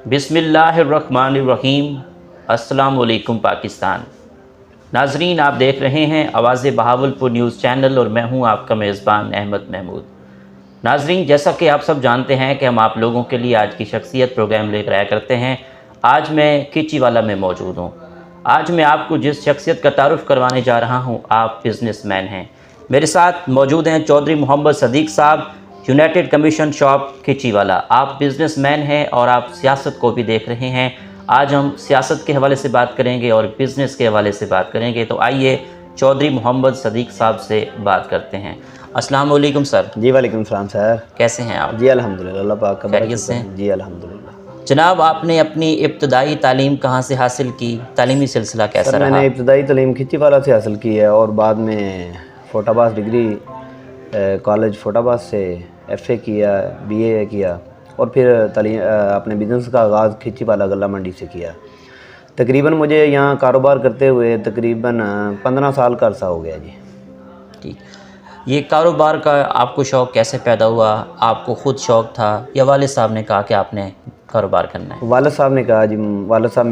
बिस्मिल्लाहिर्रहमानिर्रहीम। अस्सलाम वालेकुम पाकिस्तान। नाजरीन, आप देख रहे हैं आवाज़ बहावलपुर न्यूज़ चैनल और मैं हूं आपका मेज़बान अहमद महमूद। नाजरीन, जैसा कि आप सब जानते हैं कि हम आप लोगों के लिए आज की शख्सियत प्रोग्राम लेकर आया करते हैं। आज मैं खिचीवाला में मौजूद हूँ। आज मैं आपको जिस शख्सियत का तारुफ़ करवाने जा रहा हूँ, आप बिज़नेसमैन हैं। मेरे साथ मौजूद हैं चौधरी मोहम्मद सदीक़ साहब, यूनाइटेड कमीशन शॉप खिचीवाला। आप बिज़नेसमैन हैं और आप सियासत को भी देख रहे हैं। आज हम सियासत के हवाले से बात करेंगे और बिज़नेस के हवाले से बात करेंगे। तो आइए चौधरी मोहम्मद सदीक़ साहब से बात करते हैं। अस्सलाम वालेकुम सर। जी वालेकुम सलाम सर। कैसे हैं आप? जी अल्हम्दुलिल्लाह, अल्लाह पाक का खैरियत से? जी अल्हम्दुलिल्लाह। जनाब, आपने अपनी इब्तदाई तालीम कहाँ से हासिल की? तालीमी सिलसिला कैसा सर रहा? मैंने इब्तदाई तालीम खिचीवाला से हासिल की है और बाद में फोटाबाज डिग्री कॉलेज फोटाबाज से FA किया, BA किया और फिर अपने बिज़नेस का आगाज़ खिचीवाला गला मंडी से किया। तकरीबन मुझे यहाँ कारोबार करते हुए तकरीबन 15 साल का अरसा हो गया जी। ठीक। ये कारोबार का आपको शौक़ कैसे पैदा हुआ? आपको ख़ुद शौक़ था या वालिद साहब ने कहा कि आपने कारोबार करना है? वालिद साहब ने कहा जी। वालिद साहब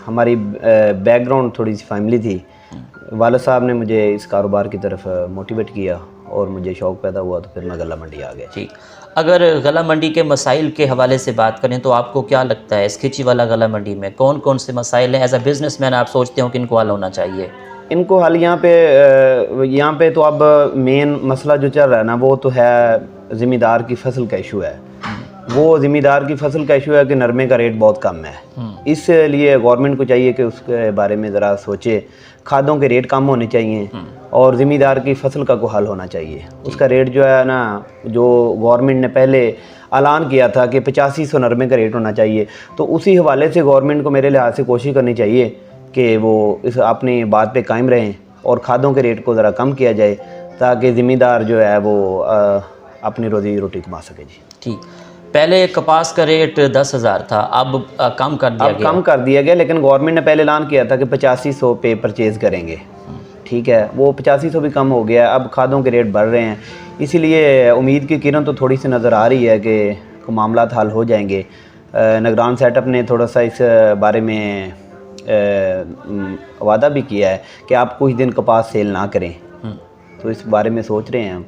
हमारी बैकग्राउंड थोड़ी सी फैमिली थी। वालिद साहब ने मुझे इस कारोबार की तरफ मोटिवेट किया और मुझे शौक़ पैदा हुआ, तो फिर मैं गला मंडी आ गया। ठीक। अगर गला मंडी के मसाइल के हवाले से बात करें तो आपको क्या लगता है इस खिचीवाला गला मंडी में कौन कौन से मसाइल हैं? एज अ बिज़नेसमैन आप सोचते हो कि इनको हल होना चाहिए? इनको हल यहाँ पे तो अब मेन मसला जो चल रहा है ना, वो तो है ज़िम्मेदार की फसल का इशू है। वो ज़िम्मेदार की फसल का इशू है कि नरमे का रेट बहुत कम है। इसलिए गवर्नमेंट को चाहिए कि उसके बारे में ज़रा सोचे। खादों के रेट कम होने चाहिए और ज़िम्मेदार की फसल का कोई हल होना चाहिए। उसका रेट जो है ना, जो गवर्नमेंट ने पहले ऐलान किया था कि 8500 नरमे का रेट होना चाहिए, तो उसी हवाले से गवर्नमेंट को मेरे लिहाज से कोशिश करनी चाहिए कि वो इस अपनी बात पे कायम रहें और खादों के रेट को ज़रा कम किया जाए ताकि ज़िम्मेदार जो है वो अपनी रोज़ी रोटी कमा सके जी। ठीक। पहले कपास का रेट 10,000 था, अब कम कर दिया गया। कम कर दिया गया, लेकिन गवर्नमेंट ने पहले ऐलान किया था कि 8500 पे परचेज़ करेंगे। ठीक है, वो 8500 भी कम हो गया। अब खादों के रेट बढ़ रहे हैं, इसीलिए उम्मीद की किरण तो थोड़ी सी नज़र आ रही है कि मामला हल हो जाएंगे। निगरान सेटअप ने थोड़ा सा इस बारे में वादा भी किया है कि आप कुछ दिन कपास सेल ना करें, तो इस बारे में सोच रहे हैं हम।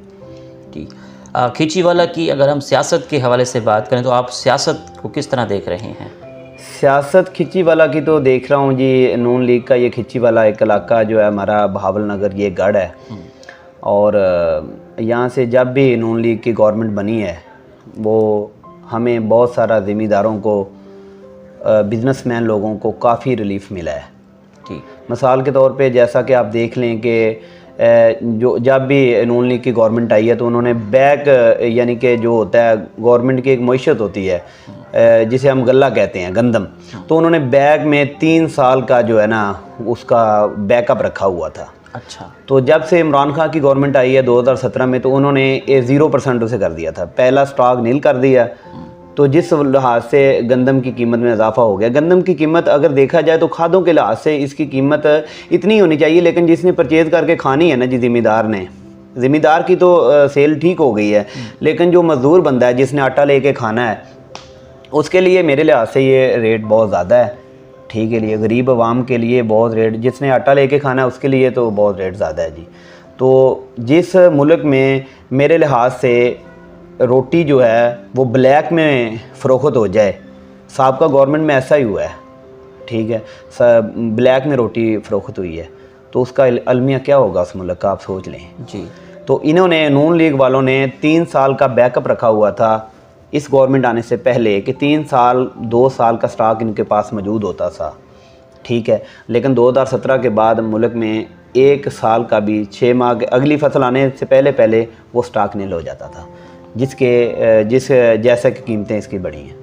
ठीक। खिचीवाला की अगर हम सियासत के हवाले से बात करें तो आप सियासत को किस तरह देख रहे हैं? सियासत खिचीवाला की तो देख रहा हूँ जी। नून लीग का ये खिचीवाला एक इलाका जो है हमारा बहावल नगर, ये गढ़ है और यहाँ से जब भी नून लीग की गवर्नमेंट बनी है वो हमें बहुत सारा ज़िम्मेदारों को, बिज़नेसमैन लोगों को काफ़ी रिलीफ मिला है। ठीक। मिसाल के तौर पे जैसा कि आप देख लें कि जो जब भी नून लीग की गवर्नमेंट आई है तो उन्होंने बैग, यानी कि जो होता है गवर्नमेंट की एक मईशत होती है जिसे हम गल्ला कहते हैं, गंदम, तो उन्होंने बैग में 3 साल का जो है ना उसका बैकअप रखा हुआ था। अच्छा। तो जब से इमरान खान की गवर्नमेंट आई है 2017 में, तो उन्होंने 0% उसे कर दिया था, पहला स्टॉक नील कर दिया। तो जिस लिहाज से गंदम की कीमत में इजाफा हो गया। गंदम की कीमत अगर देखा जाए तो खादों के लिहाज से इसकी कीमत इतनी होनी चाहिए, लेकिन जिसने परचेज़ करके खानी है ना जी, ज़िम्मेदार की तो सेल ठीक हो गई है, लेकिन जो मज़दूर बंदा है जिसने आटा लेके खाना है उसके लिए मेरे लिहाज से ये रेट बहुत ज़्यादा है। ठीक है, लिए गरीब आवाम के लिए बहुत रेट, जिसने आटा लेके खाना है उसके लिए तो बहुत रेट ज़्यादा है जी। तो जिस मुल्क में मेरे लिहाज से रोटी जो है वो ब्लैक में फ़रोख्त हो जाए, साबका गवर्नमेंट में ऐसा ही हुआ है। ठीक है, ब्लैक में रोटी फ़रोख्त हुई है, तो उसका अलमिया क्या होगा उस मुल्क का, आप सोच लें जी। तो इन्होंने, नून लीग वालों ने 3 साल का बैकअप रखा हुआ था इस गवर्नमेंट आने से पहले कि 3 साल 2 साल का स्टॉक इनके पास मौजूद होता था। ठीक है, लेकिन 2017 के बाद मुल्क में 1 साल का भी 6 माह के अगली फसल आने से पहले वो स्टॉक नील हो जाता था, जिस जैसा कि कीमतें इसकी बढ़ी हैं।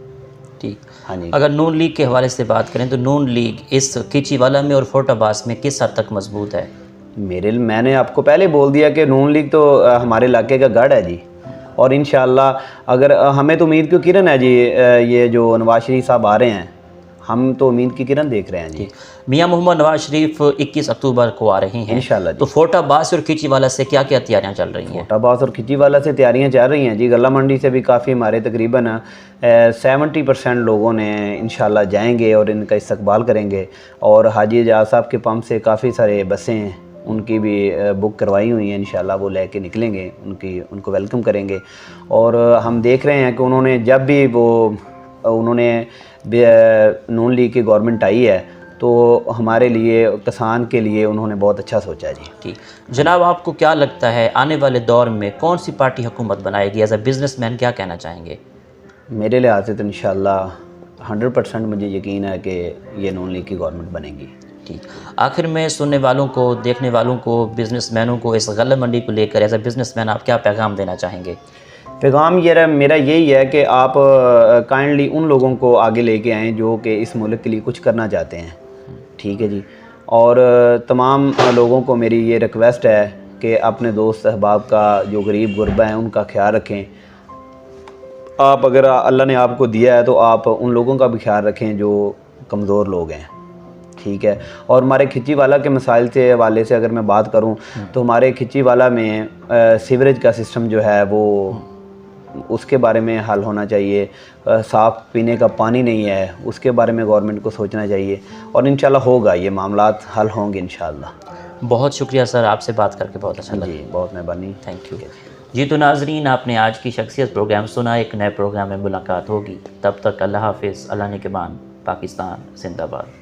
ठीक। हाँ जी। अगर नून लीग के हवाले से बात करें तो नून लीग इस खिचीवाला में और फोटाबास में किस हद तक मजबूत है? मैंने आपको पहले बोल दिया कि नून लीग तो हमारे इलाके का गढ़ है जी, और इंशाअल्लाह अगर हमें तो उम्मीद क्यों किरण है जी, ये जो नवाज शरीफ साहब आ रहे हैं, हम तो उम्मीद की किरण देख रहे हैं जी। मियां मोहम्मद नवाज शरीफ 21 अक्टूबर को आ रहे हैं इंशाल्लाह जी। तो फोर्ट अब्बास और खिचीवाला से क्या क्या तैयारियां चल रही हैं? कोटाबास और खिचीवाला से तैयारियां चल रही हैं जी। गला मंडी से भी काफ़ी हमारे तकरीबन 70% लोगों ने इंशाल्लाह जाएंगे और इनका इस्तकबाल करेंगे। और हाजी एजाज साहब के पंप से काफ़ी सारे बसें उनकी भी बुक करवाई हुई हैं, इंशाल्लाह वो लेके निकलेंगे, उनको वेलकम करेंगे। और हम देख रहे हैं कि उन्होंने जब भी उन्होंने नून लीग की गवर्नमेंट आई है तो हमारे लिए, किसान के लिए उन्होंने बहुत अच्छा सोचा जी। ठीक जनाब, आपको क्या लगता है आने वाले दौर में कौन सी पार्टी हुकूमत बनाएगी? एज अ बिजनेसमैन क्या कहना चाहेंगे? मेरे लिहाज से तो इंशाल्लाह 100% मुझे यकीन है कि ये नून लीग की गवर्नमेंट बनेगी। ठीक, आखिर में सुनने वालों को, देखने वालों को, बिजनेसमैनों को इस गला मंडी को लेकर एज अ बिजनेसमैन आप क्या पैगाम देना चाहेंगे? पैगाम ये मेरा यही है कि आप काइंडली उन लोगों को आगे लेके आएँ जो कि इस मुल्क के लिए कुछ करना चाहते हैं, ठीक है जी। और तमाम लोगों को मेरी ये रिक्वेस्ट है कि अपने दोस्त अहबाब का, जो गरीब गुरबा हैं, उनका ख्याल रखें। आप अगर अल्लाह ने आपको दिया है तो आप उन लोगों का भी ख्याल रखें जो कमज़ोर लोग हैं, ठीक है। और हमारे खिचीवाला के मसाइल से हवाले से अगर मैं बात करूं तो हमारे खिचीवाला में सीवरेज का सिस्टम जो है वो, उसके बारे में हल होना चाहिए। साफ़ पीने का पानी नहीं है, उसके बारे में गवर्नमेंट को सोचना चाहिए और इंशाल्लाह होगा, ये मामलात हल होंगे इंशाल्लाह। बहुत शुक्रिया सर, आपसे बात करके बहुत अच्छा लगा जी, बहुत मेहरबानी, थैंक यू जी। तो नाजरीन, आपने आज की शख्सियत प्रोग्राम सुना। एक नए प्रोग्राम में मुलाकात होगी, तब तक अल्लाह हाफिज़, अल्लाह निगहबान, पाकिस्तान जिंदाबाद।